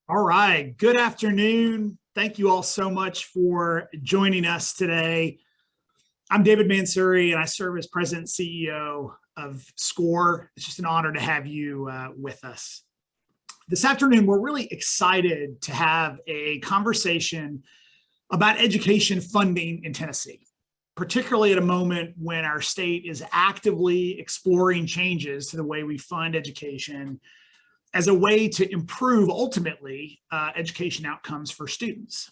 All right. Good afternoon. Thank you all so much for joining us today. I'm David Mansouri, and I serve as President and CEO of SCORE. It's just an honor to have you with us. This afternoon, we're really excited to have a conversation about education funding in Tennessee, particularly at a moment when our state is actively exploring changes to the way we fund education as a way to improve, ultimately, education outcomes for students.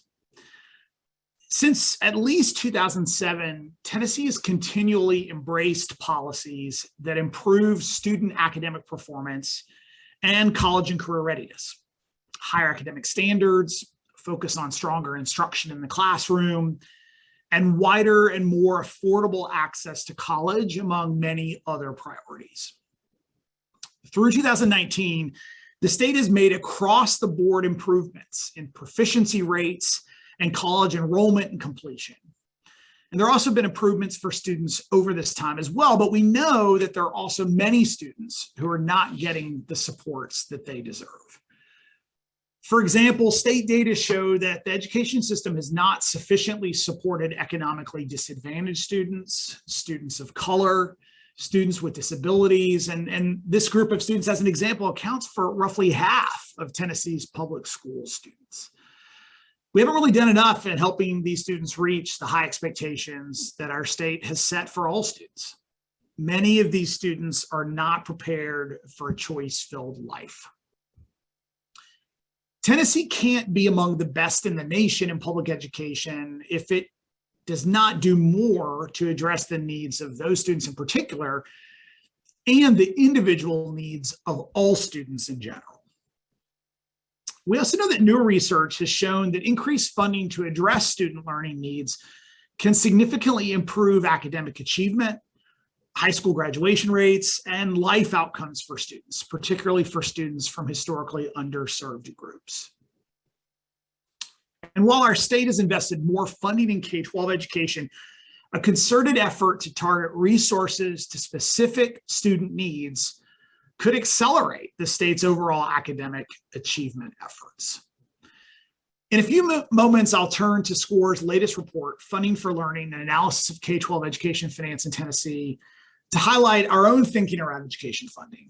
Since at least 2007, Tennessee has continually embraced policies that improve student academic performance and college and career readiness. Higher academic standards, focus on stronger instruction in the classroom, and wider and more affordable access to college, among many other priorities. Through 2019, the state has made across-the-board improvements in proficiency rates and college enrollment and completion. And there have also been improvements for students over this time as well, but we know that there are also many students who are not getting the supports that they deserve. For example, state data show that the education system has not sufficiently supported economically disadvantaged students, students of color, students with disabilities, and this group of students, as an example, accounts for roughly half of Tennessee's public school students. We haven't really done enough in helping these students reach the high expectations that our state has set for all students. Many of these students are not prepared for a choice-filled life. Tennessee can't be among the best in the nation in public education if it does not do more to address the needs of those students in particular and the individual needs of all students in general. We also know that new research has shown that increased funding to address student learning needs can significantly improve academic achievement, high school graduation rates, and life outcomes for students, particularly for students from historically underserved groups. And while our state has invested more funding in K-12 education, a concerted effort to target resources to specific student needs could accelerate the state's overall academic achievement efforts. In a few moments, I'll turn to SCORE's latest report, Funding for Learning, an analysis of K-12 education finance in Tennessee, to highlight our own thinking around education funding.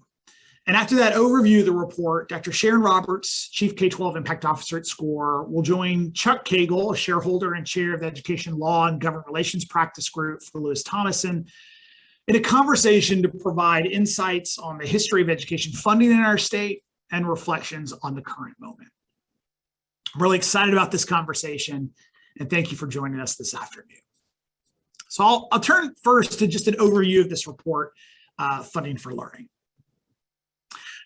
And after that overview of the report, Dr. Sharon Roberts, Chief K-12 Impact Officer at SCORE, will join Chuck Cagle, a shareholder and chair of the Education Law and Government Relations Practice Group for Lewis Thomason, in a conversation to provide insights on the history of education funding in our state and reflections on the current moment. I'm really excited about this conversation, and thank you for joining us this afternoon. So I'll turn first to just an overview of this report, Funding for Learning.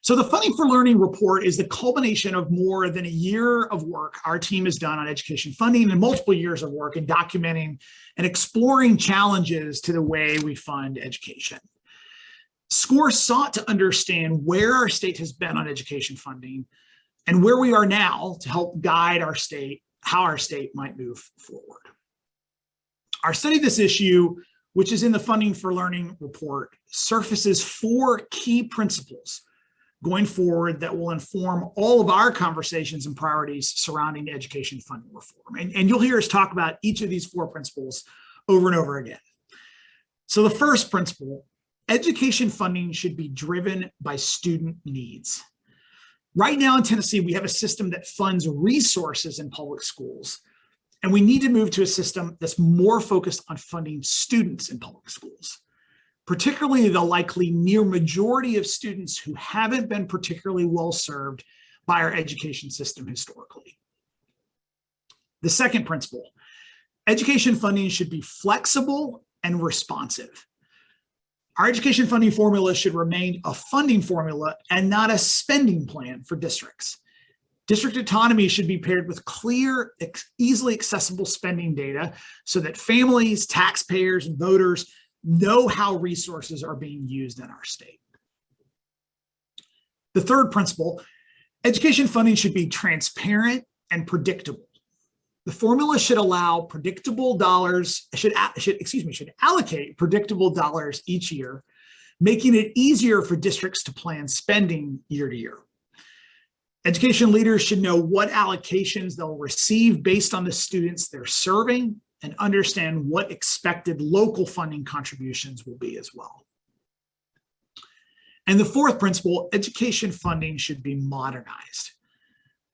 So the Funding for Learning report is the culmination of more than a year of work our team has done on education funding and multiple years of work in documenting and exploring challenges to the way we fund education. SCORE sought to understand where our state has been on education funding and where we are now to help guide our state, how our state might move forward. Our study of this issue, which is in the Funding for Learning report, surfaces four key principles going forward that will inform all of our conversations and priorities surrounding education funding reform. And you'll hear us talk about each of these four principles over and over again. So the first principle, education funding should be driven by student needs. Right now in Tennessee, we have a system that funds resources in public schools, and we need to move to a system that's more focused on funding students in public schools, particularly the likely near majority of students who haven't been particularly well served by our education system historically. The second principle, education funding should be flexible and responsive. Our education funding formula should remain a funding formula and not a spending plan for districts. District autonomy should be paired with clear, easily accessible spending data so that families, taxpayers, and voters know how resources are being used in our state. The third principle, education funding should be transparent and predictable. The formula should allow predictable dollars, should allocate predictable dollars each year, making it easier for districts to plan spending year to year. Education leaders should know what allocations they'll receive based on the students they're serving and understand what expected local funding contributions will be as well. And the fourth principle, education funding should be modernized.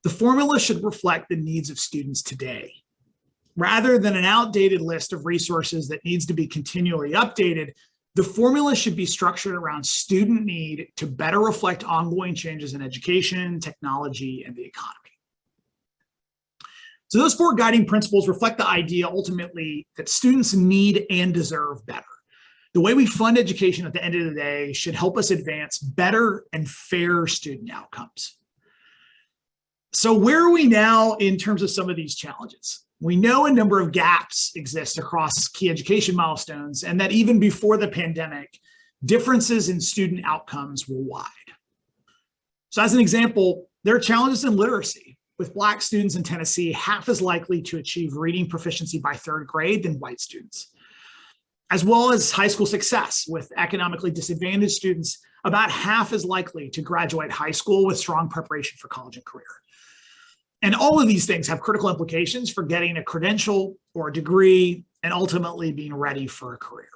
The formula should reflect the needs of students today. Rather than an outdated list of resources that needs to be continually updated, the formula should be structured around student need to better reflect ongoing changes in education, technology, and the economy. So those four guiding principles reflect the idea ultimately that students need and deserve better. The way we fund education at the end of the day should help us advance better and fair student outcomes. So where are we now in terms of some of these challenges? We know a number of gaps exist across key education milestones, and that even before the pandemic, differences in student outcomes were wide. So as an example, there are challenges in literacy, with Black students in Tennessee half as likely to achieve reading proficiency by third grade than white students, as well as high school success, with economically disadvantaged students about half as likely to graduate high school with strong preparation for college and career. And all of these things have critical implications for getting a credential or a degree and ultimately being ready for a career.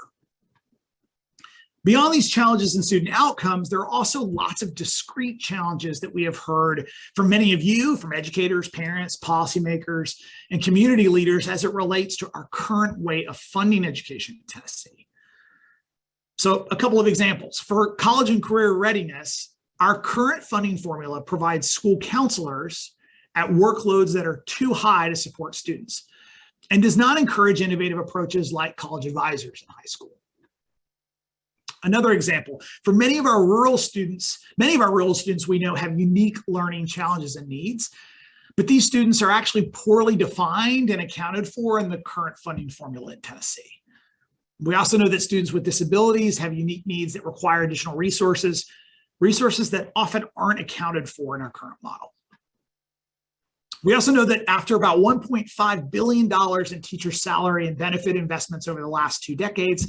Beyond these challenges in student outcomes, there are also lots of discrete challenges that we have heard from many of you, from educators, parents, policymakers, and community leaders as it relates to our current way of funding education in Tennessee. So a couple of examples. For college and career readiness, our current funding formula provides school counselors at workloads that are too high to support students and does not encourage innovative approaches like college advisors in high school. Another example, for many of our rural students we know have unique learning challenges and needs, but these students are actually poorly defined and accounted for in the current funding formula in Tennessee. We also know that students with disabilities have unique needs that require additional resources that often aren't accounted for in our current model. We also know that after about $1.5 billion in teacher salary and benefit investments over the last 2 decades,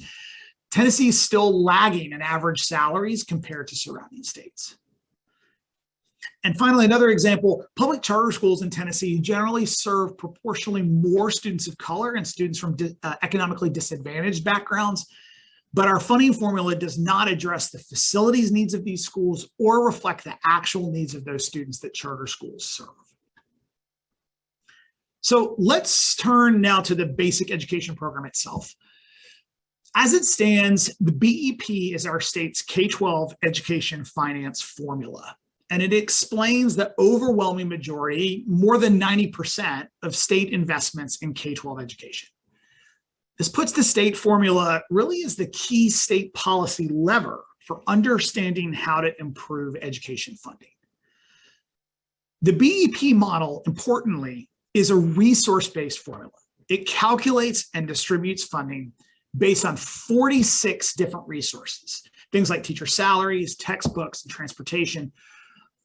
Tennessee is still lagging in average salaries compared to surrounding states. And finally, another example, public charter schools in Tennessee generally serve proportionally more students of color and students from economically disadvantaged backgrounds, but our funding formula does not address the facilities needs of these schools or reflect the actual needs of those students that charter schools serve. So let's turn now to the basic education program itself. As it stands, the BEP is our state's K-12 education finance formula, and it explains the overwhelming majority, more than 90% of state investments in K-12 education. This puts the state formula really as the key state policy lever for understanding how to improve education funding. The BEP model, importantly, is a resource-based formula. It calculates and distributes funding based on 46 different resources, things like teacher salaries, textbooks, and transportation,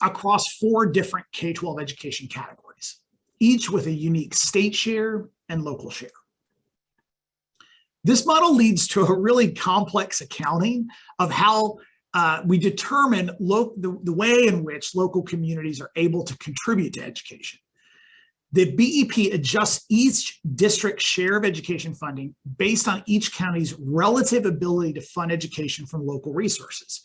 across 4 different K-12 education categories, each with a unique state share and local share. This model leads to a really complex accounting of how we determine the way in which local communities are able to contribute to education. The BEP adjusts each district's share of education funding based on each county's relative ability to fund education from local resources,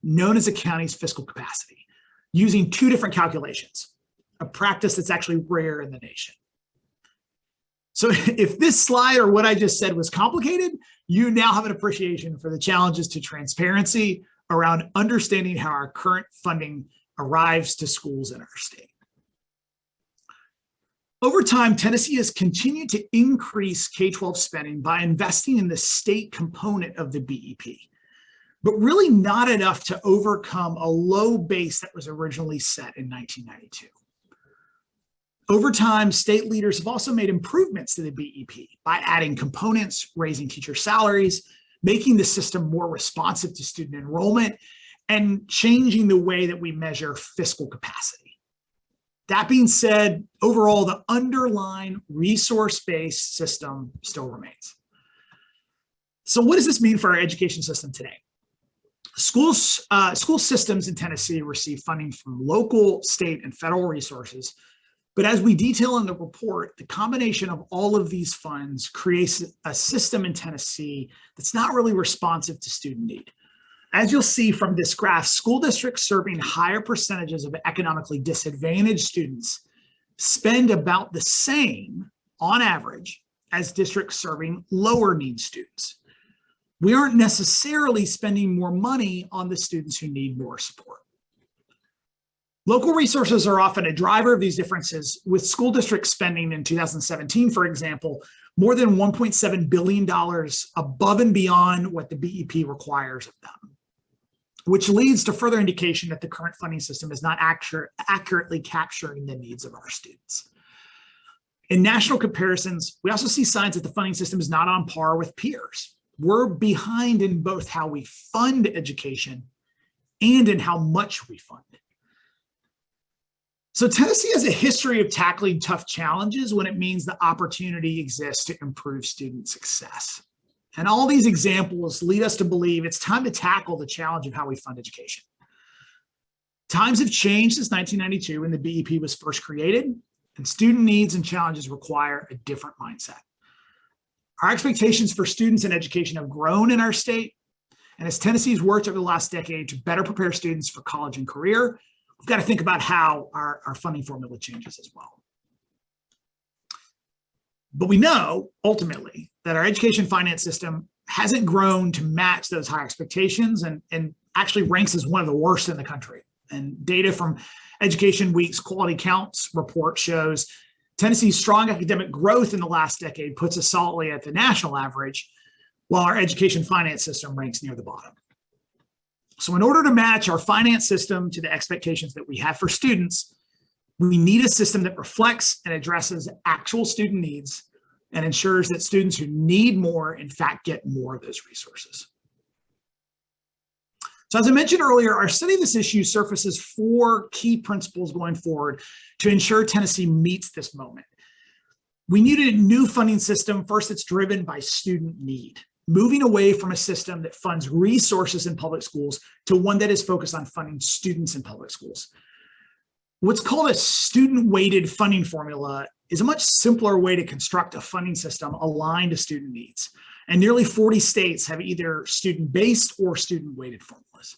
known as a county's fiscal capacity, using 2 different calculations, a practice that's actually rare in the nation. So if this slide or what I just said was complicated, you now have an appreciation for the challenges to transparency around understanding how our current funding arrives to schools in our state. Over time, Tennessee has continued to increase K-12 spending by investing in the state component of the BEP, but really not enough to overcome a low base that was originally set in 1992. Over time, state leaders have also made improvements to the BEP by adding components, raising teacher salaries, making the system more responsive to student enrollment, and changing the way that we measure fiscal capacity. That being said, overall, the underlying resource-based system still remains. So what does this mean for our education system today? School systems in Tennessee receive funding from local, state, and federal resources. But as we detail in the report, the combination of all of these funds creates a system in Tennessee that's not really responsive to student need. As you'll see from this graph, school districts serving higher percentages of economically disadvantaged students spend about the same on average as districts serving lower need students. We aren't necessarily spending more money on the students who need more support. Local resources are often a driver of these differences, with school district spending in 2017, for example, more than $1.7 billion above and beyond what the BEP requires of them, which leads to further indication that the current funding system is not accurately capturing the needs of our students. In national comparisons, we also see signs that the funding system is not on par with peers. We're behind in both how we fund education and in how much we fund. So Tennessee has a history of tackling tough challenges when it means the opportunity exists to improve student success. And all these examples lead us to believe it's time to tackle the challenge of how we fund education. Times have changed since 1992 when the BEP was first created, and student needs and challenges require a different mindset. Our expectations for students and education have grown in our state, and as Tennessee's worked over the last decade to better prepare students for college and career, we've got to think about how our funding formula changes as well. But we know, ultimately, that our education finance system hasn't grown to match those high expectations and actually ranks as one of the worst in the country. And data from Education Week's Quality Counts report shows Tennessee's strong academic growth in the last decade puts us solidly at the national average, while our education finance system ranks near the bottom. So in order to match our finance system to the expectations that we have for students, we need a system that reflects and addresses actual student needs and ensures that students who need more, in fact, get more of those resources. So as I mentioned earlier, our study of this issue surfaces 4 key principles going forward to ensure Tennessee meets this moment. We needed a new funding system, first that's driven by student need, moving away from a system that funds resources in public schools to one that is focused on funding students in public schools. What's called a student-weighted funding formula is a much simpler way to construct a funding system aligned to student needs. And nearly 40 states have either student-based or student-weighted formulas.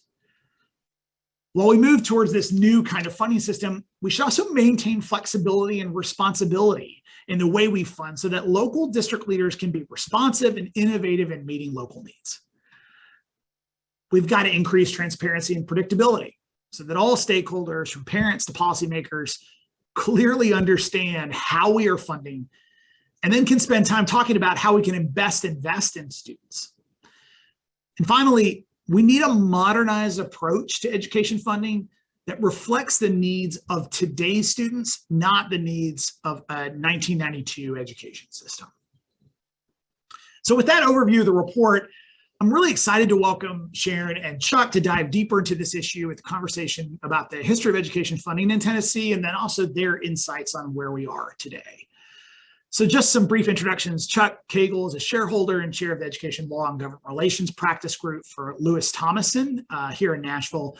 While we move towards this new kind of funding system, we should also maintain flexibility and responsibility in the way we fund so that local district leaders can be responsive and innovative in meeting local needs. We've got to increase transparency and predictability so that all stakeholders, from parents to policymakers, clearly understand how we are funding and then can spend time talking about how we can best invest in students. And finally, we need a modernized approach to education funding that reflects the needs of today's students, not the needs of a 1992 education system. So with that overview of the report, I'm really excited to welcome Sharon and Chuck to dive deeper into this issue with a conversation about the history of education funding in Tennessee, and then also their insights on where we are today. So just some brief introductions. Chuck Cagle is a shareholder and chair of the Education Law and Government Relations Practice Group for Lewis Thomason here in Nashville.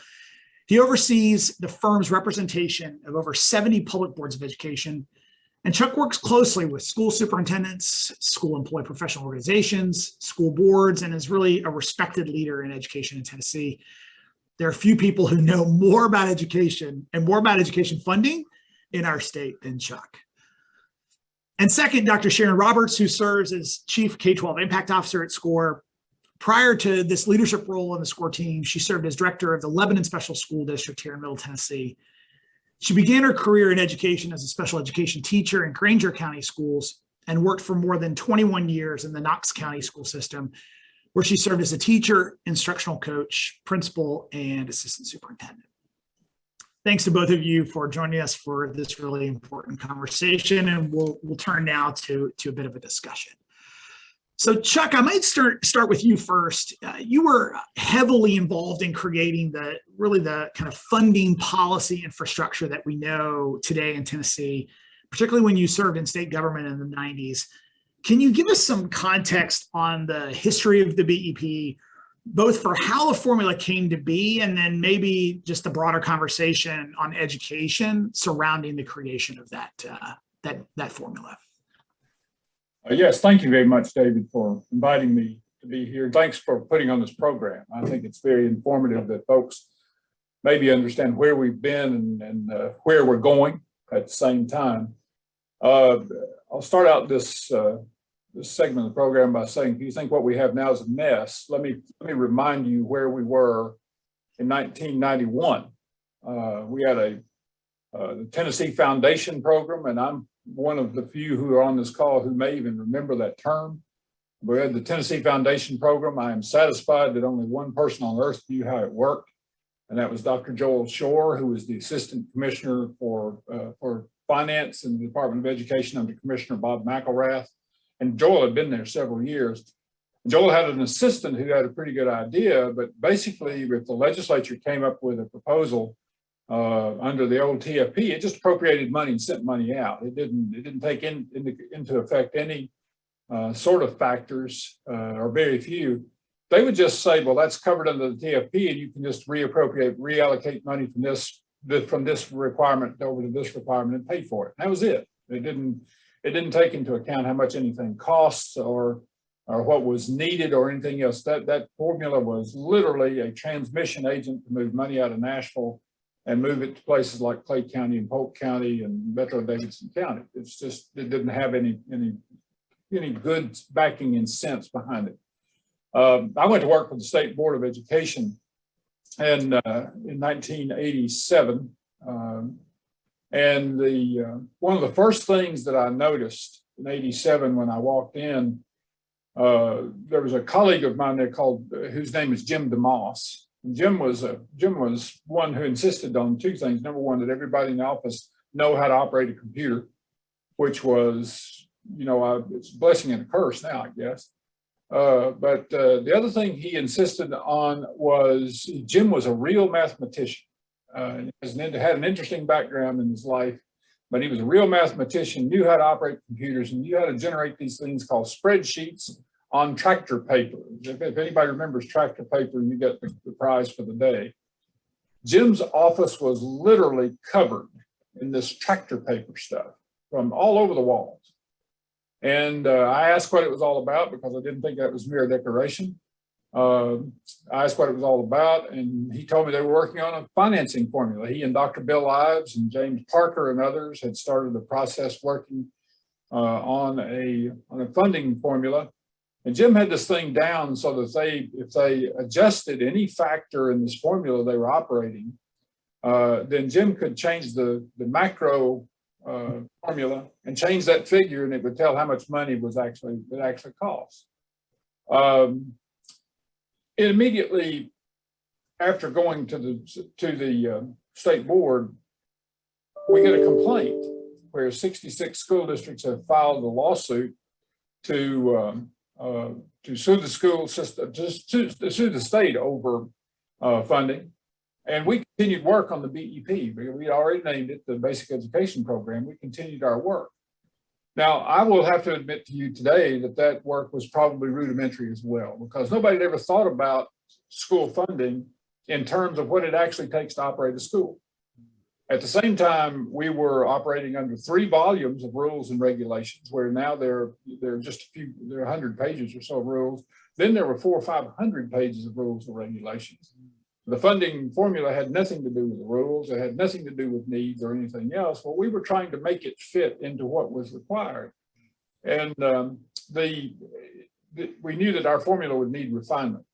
He oversees the firm's representation of over 70 public boards of education. And Chuck works closely with school superintendents, school employee professional organizations, school boards, and is really a respected leader in education in Tennessee. There are few people who know more about education and more about education funding in our state than Chuck. And second, Dr. Sharon Roberts, who serves as Chief K-12 Impact Officer at SCORE. Prior to this leadership role in the SCORE team, she served as director of the Lebanon Special School District here in Middle Tennessee. She began her career in education as a special education teacher in Granger County schools and worked for more than 21 years in the Knox County school system, where she served as a teacher, instructional coach, principal, and assistant superintendent. Thanks to both of you for joining us for this really important conversation, and we'll turn now to a bit of a discussion. So Chuck, I might start with you first. You were heavily involved in creating the kind of funding policy infrastructure that we know today in Tennessee, particularly when you served in state government in the 90s. Can you give us some context on the history of the BEP, both for how the formula came to be, and then maybe just a broader conversation on education surrounding the creation of that formula. Yes, thank you very much, David, for inviting me to be here. Thanks for putting on this program. I think it's very informative that folks maybe understand where we've been and where we're going at the same time. I'll start out this segment of the program by saying, if you think what we have now is a mess, let me remind you where we were in 1991. We had the Tennessee Foundation program, and I'm one of the few who are on this call who may even remember that term. We had the Tennessee Foundation program. I am satisfied that only one person on earth knew how it worked, and that was Dr. Joel Shore, who was the Assistant Commissioner for Finance in the Department of Education under Commissioner Bob McElrath. And Joel had been there several years. Joel had an assistant who had a pretty good idea, but basically if the legislature came up with a proposal under the old TFP, it just appropriated money and sent money out. It didn't take into effect any sort of factors, or very few. They would just say, well, that's covered under the TFP, and you can just reallocate money from this requirement over to this requirement and pay for it. That was it. It didn't take into account how much anything costs or what was needed or anything else. That formula was literally a transmission agent to move money out of Nashville and move it to places like Clay County and Polk County and Metro Davidson County. It's just, it didn't have any good backing and sense behind it. I went to work for the State Board of Education in 1987. And one of the first things that I noticed in '87 when I walked in, there was a colleague of mine there whose name is Jim DeMoss. And Jim was one who insisted on two things. Number one, that everybody in the office know how to operate a computer, which was, it's a blessing and a curse now, I guess. But the other thing he insisted on was Jim was a real mathematician. Had an interesting background in his life, but he was a real mathematician, knew how to operate computers, and knew how to generate these things called spreadsheets on tractor paper. If anybody remembers tractor paper, you get the prize for the day. Jim's office was literally covered in this tractor paper stuff from all over the walls. And I asked what it was all about because I didn't think that was mere decoration. I asked what it was all about, and he told me they were working on a financing formula. He and Dr. Bill Ives and James Parker and others had started the process working on a funding formula. And Jim had this thing down so that if they adjusted any factor in this formula they were operating, then Jim could change the macro formula and change that figure, and it would tell how much money it actually cost. Immediately after going to the state board, we get a complaint where 66 school districts have filed a lawsuit to sue the school system, to sue the state over funding. And we continued work on the BEP. We already named it the Basic Education Program. We continued our work. Now, I will have to admit to you today that work was probably rudimentary as well, because nobody had ever thought about school funding in terms of what it actually takes to operate a school. At the same time, we were operating under 3 volumes of rules and regulations, where now there are just a few, there are 100 pages or so of rules. Then there were 400 or 500 pages of rules and regulations. The funding formula had nothing to do with the rules. It had nothing to do with needs or anything else. Well, we were trying to make it fit into what was required. And we knew that our formula would need refinement.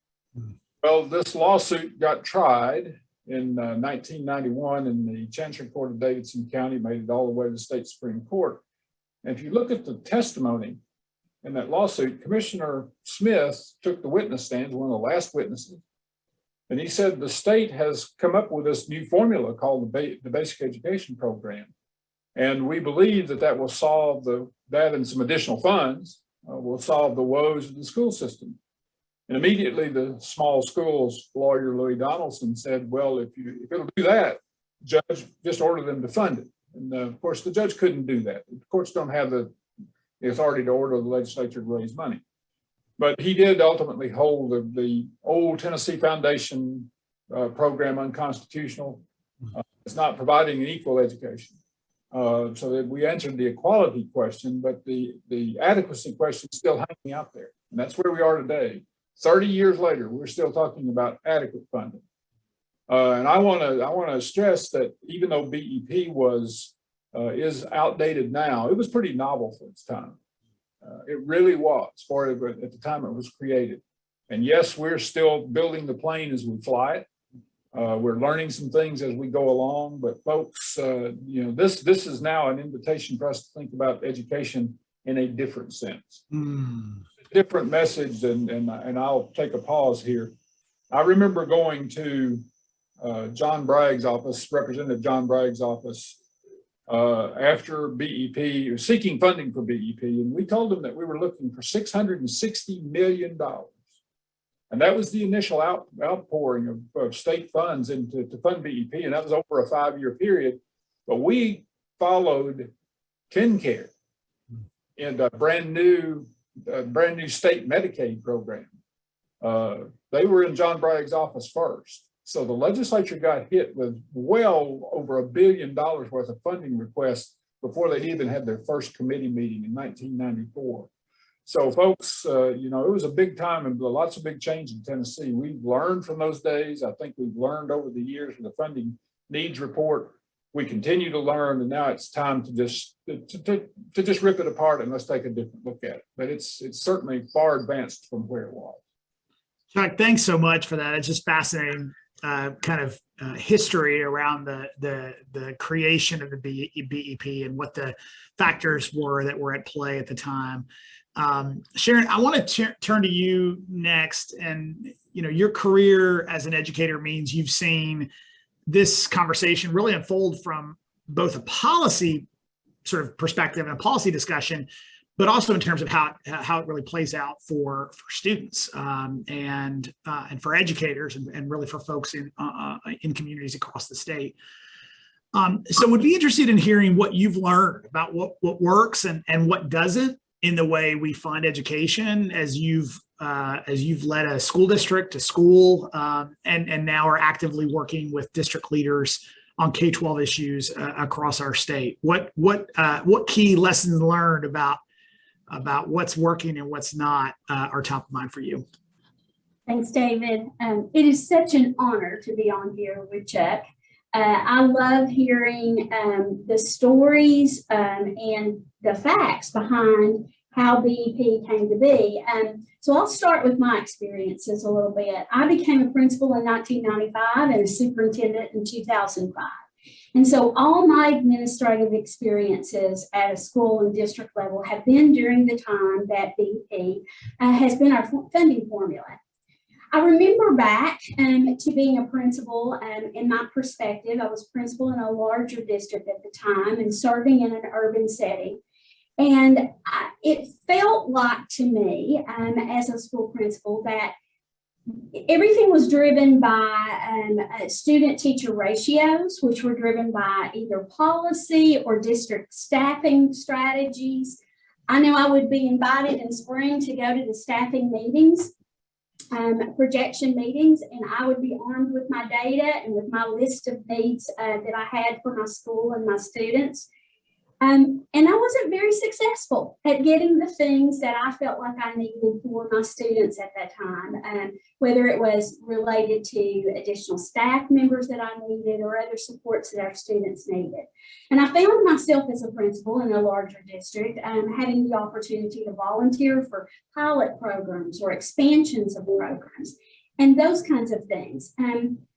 Well, this lawsuit got tried in 1991 in the Chancery Court of Davidson County, made it all the way to the state Supreme Court. And if you look at the testimony in that lawsuit, Commissioner Smith took the witness stand, one of the last witnesses. And he said the state has come up with this new formula called the Basic Education Program. And we believe that will solve that and some additional funds will solve the woes of the school system. And immediately the small schools lawyer, Louis Donaldson, said, well, if it'll do that, judge, just order them to fund it. And of course, the judge couldn't do that. The courts don't have the authority to order the legislature to raise money. But he did ultimately hold the old Tennessee Foundation program unconstitutional. It's not providing an equal education. So that we answered the equality question, but the adequacy question is still hanging out there. And that's where we are today. 30 years later, we're still talking about adequate funding. And I want to stress that even though BEP is outdated now, it was pretty novel for its time. It really was for it at the time it was created. And yes, we're still building the plane as we fly it. We're learning some things as we go along, but folks, this is now an invitation for us to think about education in a different sense. Different message, and I'll take a pause here. I remember going to John Bragg's office, Representative John Bragg's office, after BEP, seeking funding for BEP, and we told them that we were looking for $660 million. And that was the initial outpouring of state funds to fund BEP, and that was over a 5-year period. But we followed TennCare in a brand new state Medicaid program. They were in John Bragg's office first. So the legislature got hit with well over $1 billion worth of funding requests before they even had their first committee meeting in 1994. So folks, it was a big time and lots of big change in Tennessee. We've learned from those days. I think we've learned over the years with the funding needs report. We continue to learn, and now it's time to just rip it apart and let's take a different look at it. But it's certainly far advanced from where it was. Chuck, thanks so much for that. It's just fascinating history around the creation of the BEP and what the factors were that were at play at the time. Sharon, I want to turn to you next. And your career as an educator means you've seen this conversation really unfold from both a policy sort of perspective and a policy discussion, but also in terms of how it really plays out for students and for educators and really for folks in communities across the state. So would be interested in hearing what you've learned about what works and what doesn't in the way we fund education as you've led a school district, a school, and now are actively working with district leaders on K-12 issues across our state. What key lessons learned about what's working and what's not are top of mind for you? Thanks, David. It is such an honor to be on here with Chuck. I love hearing the stories and the facts behind how BEP came to be. So I'll start with my experiences a little bit. I became a principal in 1995 and a superintendent in 2005. And so all my administrative experiences at a school and district level have been during the time that BEP has been our funding formula. I remember back to being a principal, in my perspective, I was principal in a larger district at the time and serving in an urban setting. And it felt like to me as a school principal that everything was driven by student-teacher ratios, which were driven by either policy or district staffing strategies. I know I would be invited in spring to go to the staffing meetings, projection meetings, and I would be armed with my data and with my list of needs that I had for my school and my students. And I wasn't very successful at getting the things that I felt like I needed for my students at that time, whether it was related to additional staff members that I needed or other supports that our students needed. And I found myself as a principal in a larger district having the opportunity to volunteer for pilot programs or expansions of programs and those kinds of things.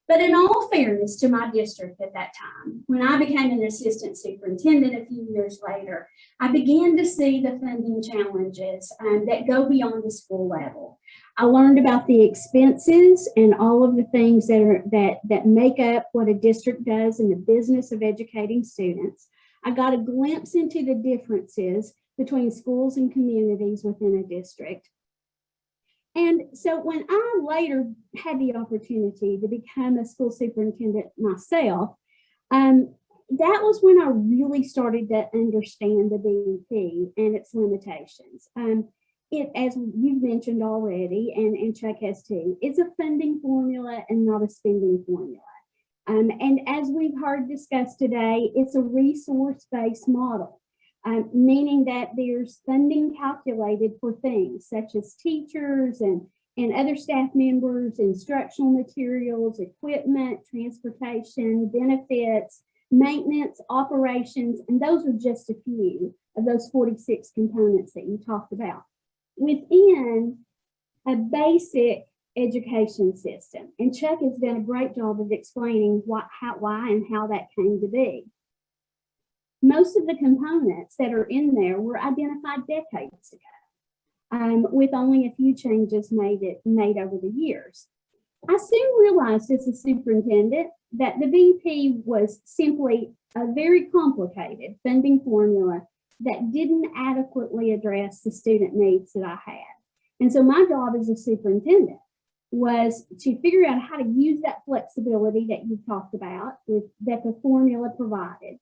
But in all fairness to my district at that time, when I became an assistant superintendent a few years later, I began to see the funding challenges that go beyond the school level. I learned about the expenses and all of the things that make up what a district does in the business of educating students. I got a glimpse into the differences between schools and communities within a district. And so when I later had the opportunity to become a school superintendent myself, that was when I really started to understand the BEP and its limitations. it, as you've mentioned already, and Chuck has too, it's a funding formula and not a spending formula. And as we've heard discussed today, it's a resource-based model, meaning that there's funding calculated for things such as teachers and other staff members, instructional materials, equipment, transportation, benefits, maintenance, operations, and those are just a few of those 46 components that you talked about within a basic education system. And Chuck has done a great job of explaining why and how that came to be. Most of the components that are in there were identified decades ago, with only a few changes made over the years. I soon realized as a superintendent that the BP was simply a very complicated funding formula that didn't adequately address the student needs that I had. And so my job as a superintendent was to figure out how to use that flexibility that you talked about that the formula provided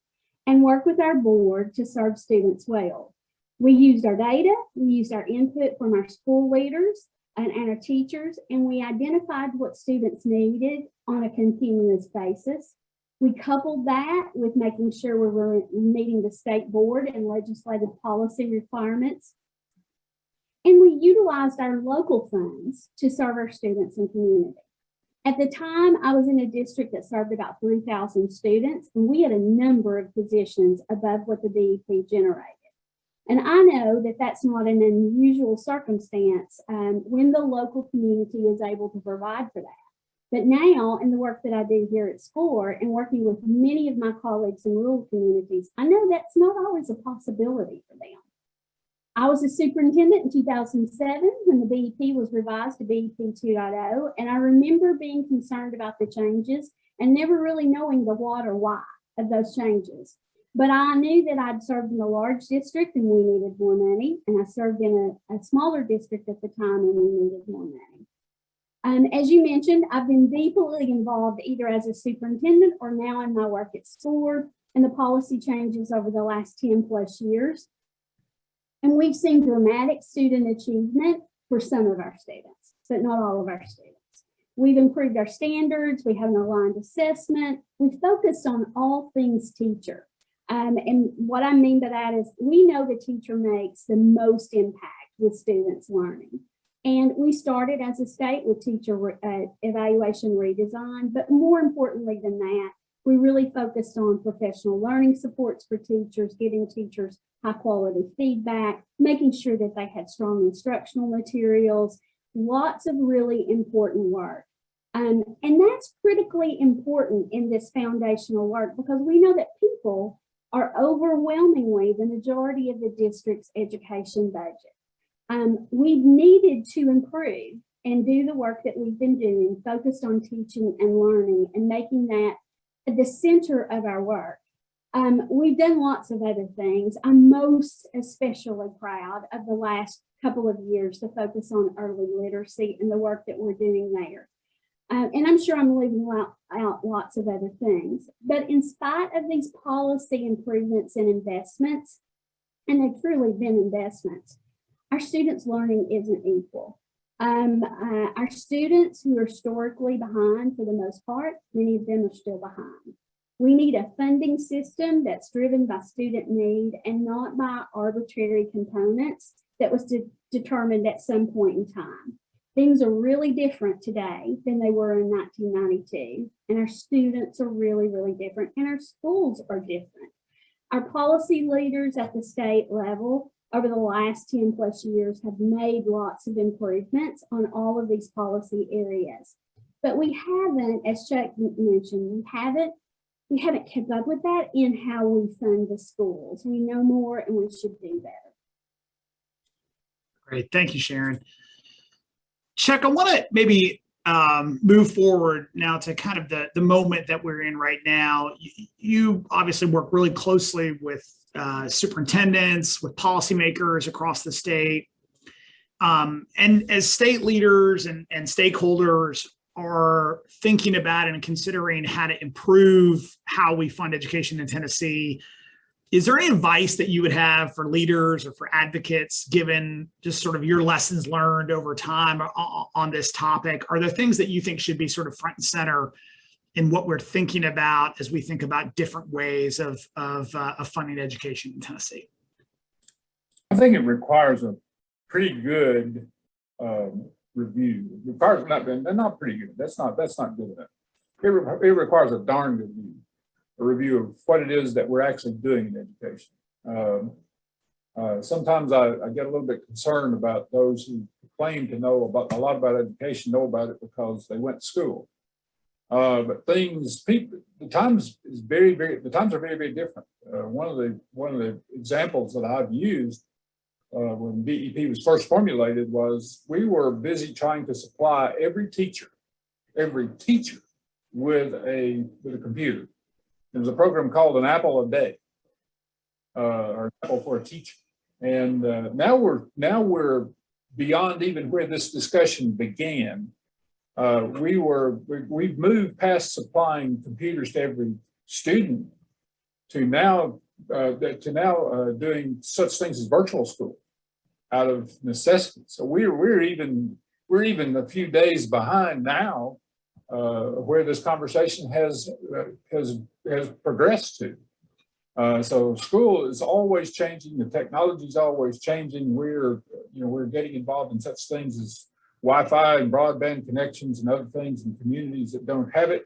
and work with our board to serve students well. We used our data, we used our input from our school leaders and our teachers, and we identified what students needed on a continuous basis. We coupled that with making sure we were meeting the state board and legislative policy requirements. And we utilized our local funds to serve our students and community. At the time, I was in a district that served about 3,000 students, and we had a number of positions above what the DEP generated. And I know that that's not an unusual circumstance when the local community is able to provide for that. But now, in the work that I do here at SCORE and working with many of my colleagues in rural communities, I know that's not always a possibility for them. I was a superintendent in 2007 when the BEP was revised to BEP 2.0, and I remember being concerned about the changes and never really knowing the what or why of those changes. But I knew that I'd served in a large district and we needed more money, and I served in a smaller district at the time and we needed more money. As you mentioned, I've been deeply involved either as a superintendent or now in my work at SCORE and the policy changes over the last 10 plus years. And we've seen dramatic student achievement for some of our students, but not all of our students. We've improved our standards. We have an aligned assessment. We focused on all things teacher. And what I mean by that is we know the teacher makes the most impact with students learning. And we started as a state with teacher evaluation redesign, but more importantly than that, we really focused on professional learning supports for teachers, giving teachers high quality feedback, making sure that they had strong instructional materials, lots of really important work. And that's critically important in this foundational work because we know that people are overwhelmingly the majority of the district's education budget. We've needed to improve and do the work that we've been doing, focused on teaching and learning and making that at the center of our work. We've done lots of other things. I'm most especially proud of the last couple of years to focus on early literacy and the work that we're doing there. And I'm sure I'm leaving out lots of other things. But in spite of these policy improvements and investments, and they've truly been investments, our students' learning isn't equal. Our students who are historically behind, for the most part, many of them are still behind. We need a funding system that's driven by student need and not by arbitrary components that was determined at some point in time. Things are really different today than they were in 1992, and our students are really, really different, and our schools are different. Our policy leaders at the state level over the last 10 plus years have made lots of improvements on all of these policy areas. But we haven't, as Chuck mentioned, we haven't kept up with that in how we fund the schools. We know more and we should do better. Great, thank you, Sharon. Chuck, I want to maybe move forward now to kind of the moment that we're in right now. You obviously work really closely with superintendents, with policymakers across the state. And as state leaders and stakeholders are thinking about and considering how to improve how we fund education in Tennessee, Is there any advice that you would have for leaders or for advocates, given just sort of your lessons learned over time on this topic? Are there things that you think should be sort of front and center in what we're thinking about as we think about different ways of funding education in Tennessee? I think it requires a pretty good review. It requires not pretty good. That's not good enough. It requires a darn good review. A review of what it is that we're actually doing in education. Sometimes I get a little bit concerned about those who claim to know a lot about education, know about it because they went to school. But the times are very, very different. One of the examples that I've used when BEP was first formulated was we were busy trying to supply every teacher with a computer. There was a program called an apple a day, or apple for a teacher. And now we're beyond even where this discussion began. We've moved past supplying computers to every student to now doing such things as virtual school out of necessity. So we're even a few days behind now where this conversation has progressed to. So school is always changing. The technology is always changing. We're getting involved in such things as Wi-Fi and broadband connections and other things in communities that don't have it.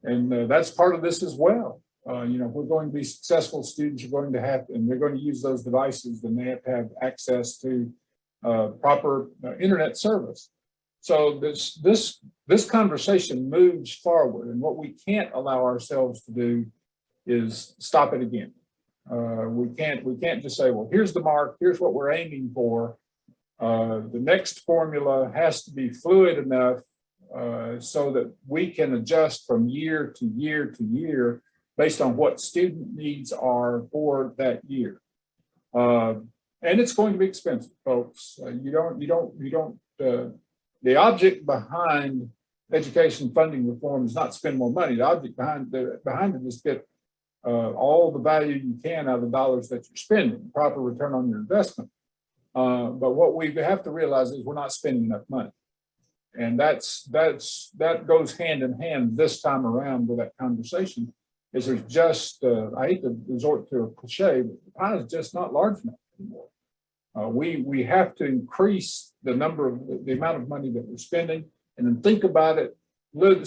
And that's part of this as well. If we're going to be successful, students are going to have to, and they're going to use those devices, then they have to have access to proper internet service. So this conversation moves forward, and what we can't allow ourselves to do is stop it again. We can't just say, well, here's the mark, here's what we're aiming for. The next formula has to be fluid enough so that we can adjust from year to year to year based on what student needs are for that year. And it's going to be expensive, folks. The object behind education funding reform is not spend more money. The object behind it is get all the value you can out of the dollars that you're spending, proper return on your investment. But what we have to realize is we're not spending enough money. And that goes hand in hand this time around with that conversation. Is there's just, I hate to resort to a cliche, but the pie is just not large enough anymore. We have to increase the amount of money that we're spending, and then think about it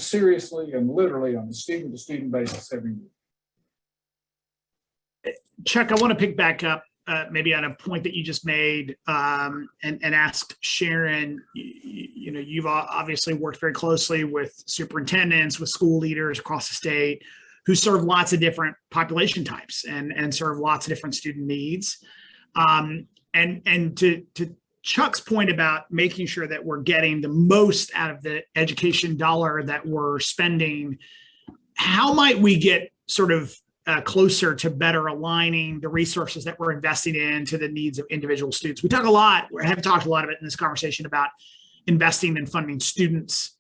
seriously and literally on a student-to-student basis every year. Chuck, I want to pick back up maybe on a point that you just made and ask Sharon. You've obviously worked very closely with superintendents, with school leaders across the state who serve lots of different population types and serve lots of different student needs. And to Chuck's point about making sure that we're getting the most out of the education dollar that we're spending, how might we get sort of closer to better aligning the resources that we're investing in to the needs of individual students? We have talked a lot of it in this conversation about investing and funding students.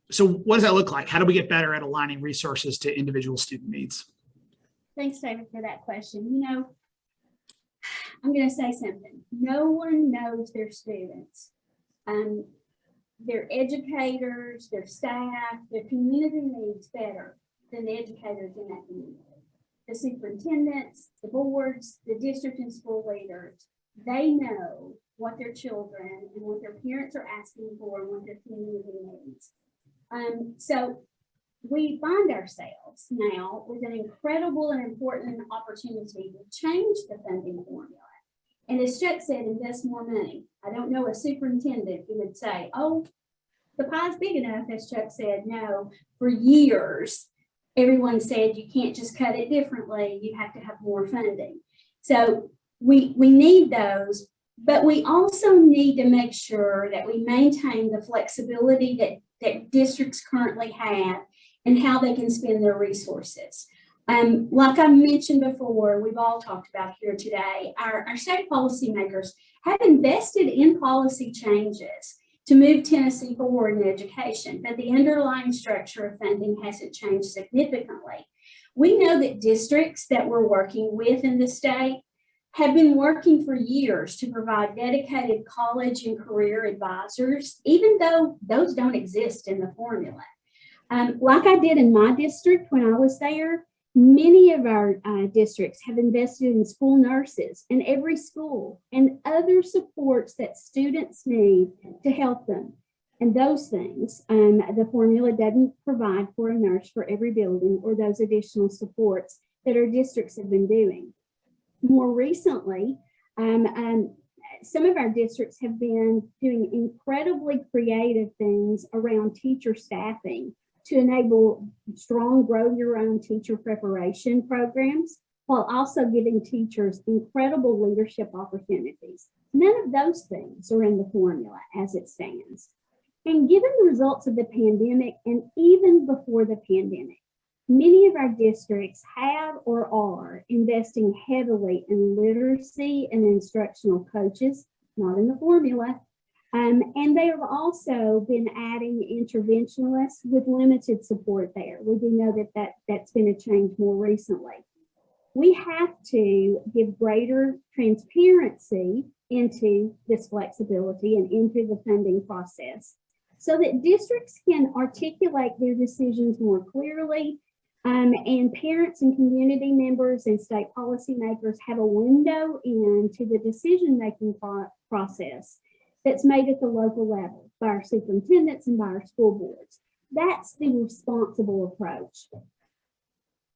So what does that look like? How do we get better at aligning resources to individual student needs? Thanks, David, for that question. I'm going to say something. No one knows their students, their educators, their staff, their community needs better than the educators in that community. The superintendents, the boards, the district and school leaders, they know what their children and what their parents are asking for and what their community needs. So we find ourselves now with an incredible and important opportunity to change the funding formula. And as Chuck said, invest more money. I don't know a superintendent who would say, oh, the pie's big enough, as Chuck said. No, for years, everyone said you can't just cut it differently. You have to have more funding. So we need those, but we also need to make sure that we maintain the flexibility that districts currently have and how they can spend their resources. Like I mentioned before, we've all talked about here today, our state policymakers have invested in policy changes to move Tennessee forward in education, but the underlying structure of funding hasn't changed significantly. We know that districts that we're working with in the state have been working for years to provide dedicated college and career advisors, even though those don't exist in the formula. Like I did in my district when I was there, many of our districts have invested in school nurses in every school and other supports that students need to help them. And those things, the formula doesn't provide for a nurse for every building or those additional supports that our districts have been doing. More recently, some of our districts have been doing incredibly creative things around teacher staffing to enable strong grow your own teacher preparation programs, while also giving teachers incredible leadership opportunities. None of those things are in the formula as it stands. And given the results of the pandemic, and even before the pandemic, many of our districts have or are investing heavily in literacy and instructional coaches, not in the formula. And they have also been adding interventionalists with limited support there. We do know that that's been a change more recently. We have to give greater transparency into this flexibility and into the funding process so that districts can articulate their decisions more clearly, and parents and community members and state policymakers have a window into the decision-making process that's made at the local level by our superintendents and by our school boards. That's the responsible approach.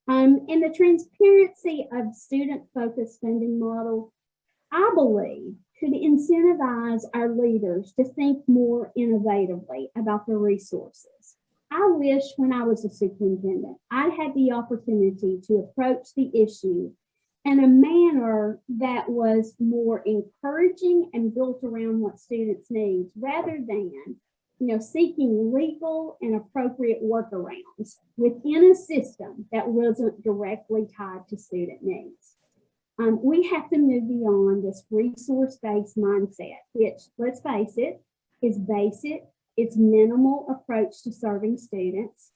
And the transparency of student-focused funding model, I believe, could incentivize our leaders to think more innovatively about their resources. I wish when I was a superintendent, I had the opportunity to approach the issue in a manner that was more encouraging and built around what students need, rather than, seeking legal and appropriate workarounds within a system that wasn't directly tied to student needs. We have to move beyond this resource-based mindset, which, let's face it, is basic, it's minimal approach to serving students,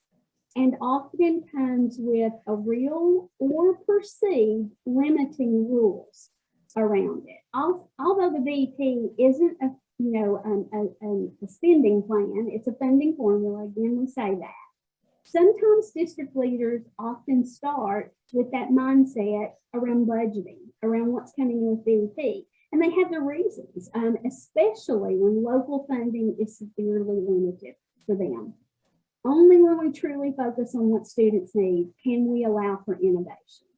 and often comes with a real or perceived limiting rules around it. Although the VEP isn't a spending plan, it's a funding formula. Again, we say that. Sometimes district leaders often start with that mindset around budgeting, around what's coming in with VEP. And they have their reasons, especially when local funding is severely limited for them. Only when we truly focus on what students need can we allow for innovation.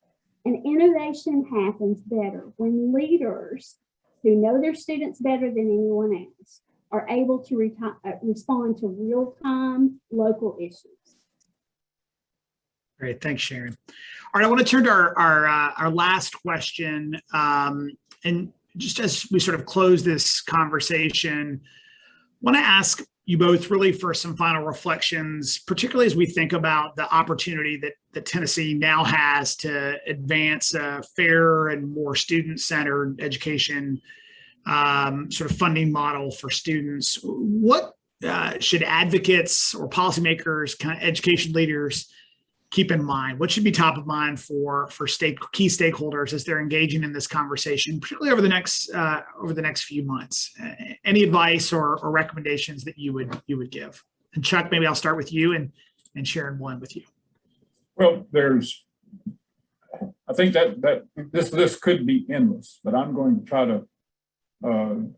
And innovation happens better when leaders who know their students better than anyone else are able to respond to real-time local issues. Great, thanks, Sharon. All right, I want to turn to our last question. And just as we sort of close this conversation, I want to ask you both really for some final reflections, particularly as we think about the opportunity that Tennessee now has to advance a fairer and more student-centered education sort of funding model for students. What should advocates or policymakers, kind of education leaders, keep in mind? What should be top of mind for key stakeholders as they're engaging in this conversation, particularly over the next few months? Any advice or recommendations that you would give? And Chuck, maybe I'll start with you, and Sharon, one with you. Well, I think that this could be endless, but I'm going to try to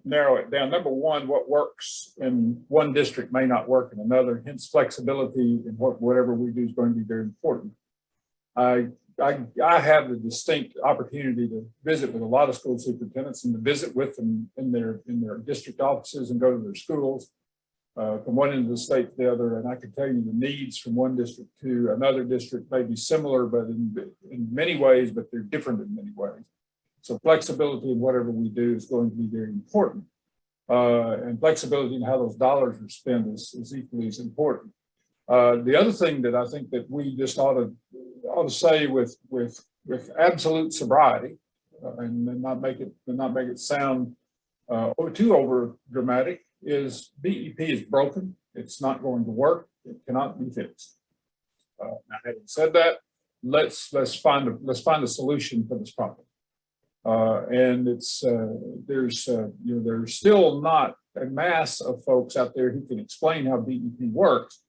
narrow it down. Number one, what works in one district may not work in another, hence flexibility in whatever we do is going to be very important. I have the distinct opportunity to visit with a lot of school superintendents and to visit with them in their district offices and go to their schools from one end of the state to the other. And I can tell you the needs from one district to another district may be similar, but in many ways, but they're different in many ways. So flexibility in whatever we do is going to be very important. And flexibility in how those dollars are spent is equally as important. The other thing that I think that we just ought to say with absolute sobriety and not make it sound too over dramatic is BEP is broken. It's not going to work. It cannot be fixed. Now, having said that, let's find a solution for this problem. And it's there's still not a mass of folks out there who can explain how BEP works.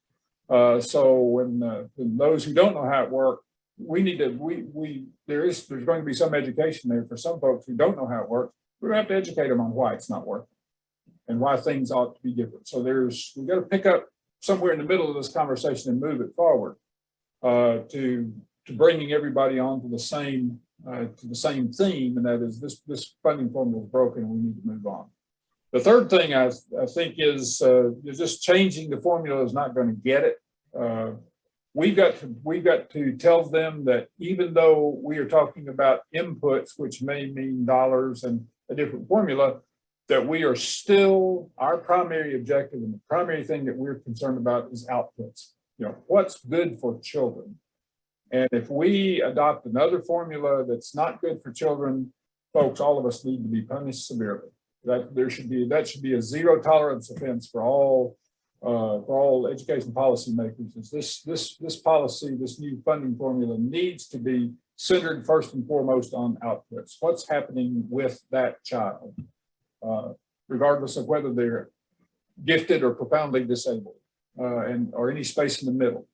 So when those who don't know how it works, there's going to be some education there for some folks who don't know how it works. We're going to have to educate them on why it's not working and why things ought to be different. So we've got to pick up somewhere in the middle of this conversation and move it forward to bringing everybody on to the same theme, and that is this funding formula is broken and we need to move on. The third thing I think is just changing the formula is not going to get it. We've got to tell them that even though we are talking about inputs, which may mean dollars and a different formula, that we are still, our primary objective and the primary thing that we're concerned about is outputs. What's good for children. And if we adopt another formula that's not good for children, folks, all of us need to be punished severely. That should be a zero tolerance offense for all education policymakers. Is this policy, this new funding formula needs to be centered first and foremost on outputs. What's happening with that child, regardless of whether they're gifted or profoundly disabled, or any space in the middle.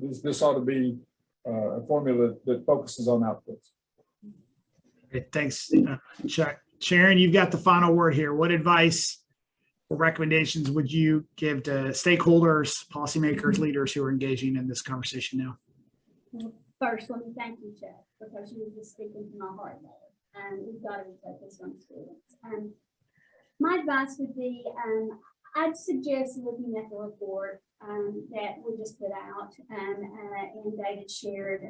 This ought to be a formula that focuses on outputs. Great. Thanks, Chuck. Sharon, you've got the final word here. What advice or recommendations would you give to stakeholders, policymakers, leaders who are engaging in this conversation now? Well, first, let me thank you, Chuck, because you were just speaking to my heart there. And we've got to be focused on students. My advice would be, I'd suggest looking at the report that we just put out and David shared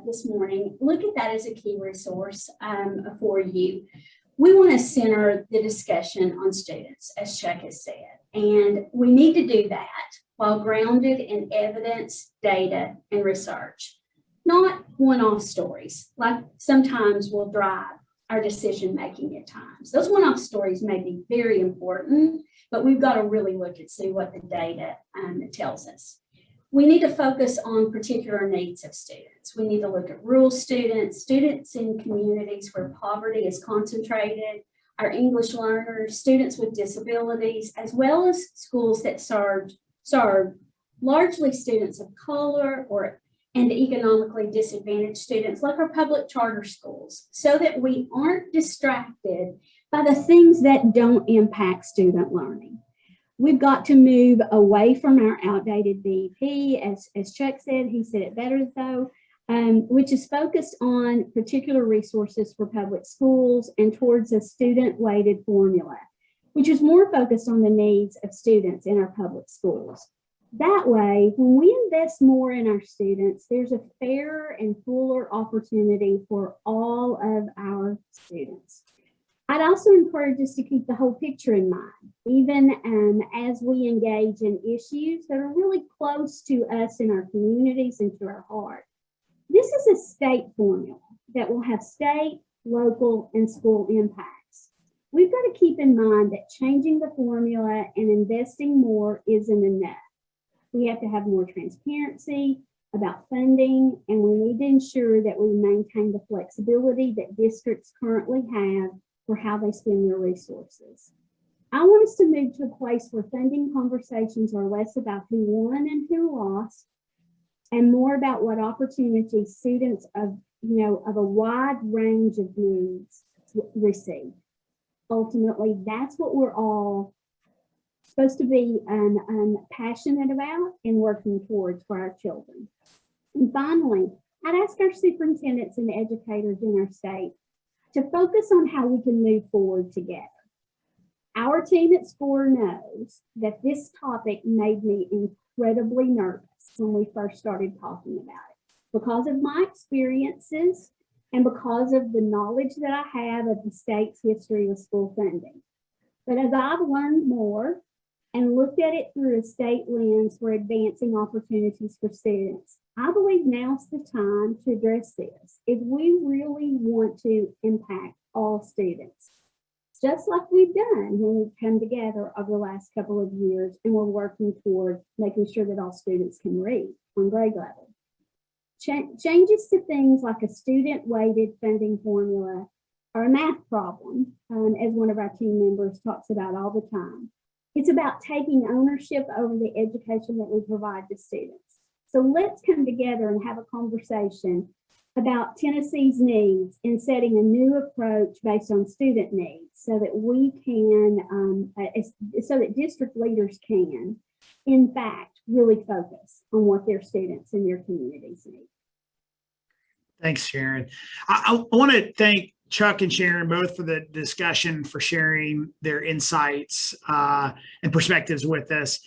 this morning. Look at that as a key resource for you. We want to center the discussion on students, as Chuck has said, and we need to do that while grounded in evidence, data, and research, not one-off stories like sometimes will drive our decision-making at times. Those one-off stories may be very important, but we've got to really look and see what the data tells us. We need to focus on particular needs of students. We need to look at rural students, students in communities where poverty is concentrated, our English learners, students with disabilities, as well as schools that serve largely students of color and economically disadvantaged students, like our public charter schools, so that we aren't distracted by the things that don't impact student learning. We've got to move away from our outdated BEP, as Chuck said, he said it better though, which is focused on particular resources for public schools and towards a student-weighted formula, which is more focused on the needs of students in our public schools. That way, when we invest more in our students, there's a fairer and fuller opportunity for all of our students. I'd also encourage us to keep the whole picture in mind, even as we engage in issues that are really close to us in our communities and to our heart. This is a state formula that will have state, local, and school impacts. We've got to keep in mind that changing the formula and investing more isn't enough. We have to have more transparency about funding, and we need to ensure that we maintain the flexibility that districts currently have for how they spend their resources. I want us to move to a place where funding conversations are less about who won and who lost, and more about what opportunities students of a wide range of needs receive. Ultimately, that's what we're all supposed to be passionate about and working towards for our children. And finally, I'd ask our superintendents and educators in our state to focus on how we can move forward together. Our team at SCORE knows that this topic made me incredibly nervous when we first started talking about it because of my experiences and because of the knowledge that I have of the state's history of school funding. But as I've learned more and looked at it through a state lens for advancing opportunities for students, I believe now's the time to address this if we really want to impact all students, just like we've done when we've come together over the last couple of years and we're working toward making sure that all students can read on grade level. changes to things like a student-weighted funding formula or a math problem, as one of our team members talks about all the time. It's about taking ownership over the education that we provide to students. So let's come together and have a conversation about Tennessee's needs and setting a new approach based on student needs so that we can, so that district leaders can, in fact, really focus on what their students and their communities need. Thanks, Sharon. I want to thank Chuck and Sharon both for the discussion, for sharing their insights and perspectives with us.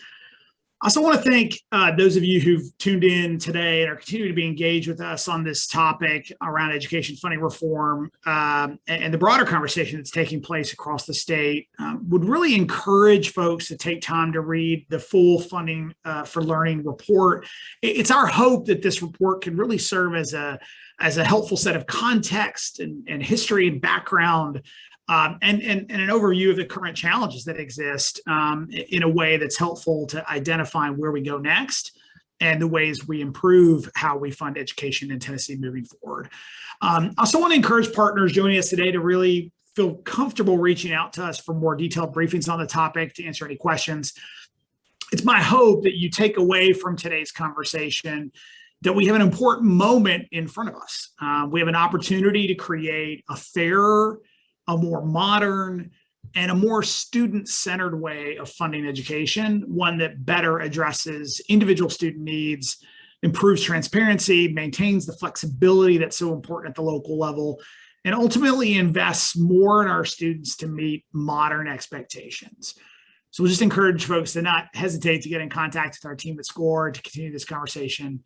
I also want to thank those of you who've tuned in today and are continuing to be engaged with us on this topic around education funding reform and the broader conversation that's taking place across the state. Would really encourage folks to take time to read the full Funding for Learning report. It's our hope that this report can really serve as a helpful set of context and history and background and an overview of the current challenges that exist in a way that's helpful to identify where we go next and the ways we improve how we fund education in Tennessee moving forward. I also want to encourage partners joining us today to really feel comfortable reaching out to us for more detailed briefings on the topic to answer any questions. It's my hope that you take away from today's conversation that we have an important moment in front of us. We have an opportunity to create a fairer, a more modern, and a more student-centered way of funding education, one that better addresses individual student needs, improves transparency, maintains the flexibility that's so important at the local level, and ultimately invests more in our students to meet modern expectations. So we'll just encourage folks to not hesitate to get in contact with our team at SCORE to continue this conversation.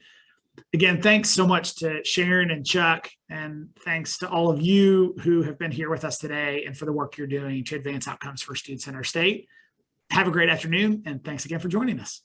Again, thanks so much to Sharon and Chuck, and thanks to all of you who have been here with us today and for the work you're doing to advance outcomes for students in our state. Have a great afternoon, and thanks again for joining us.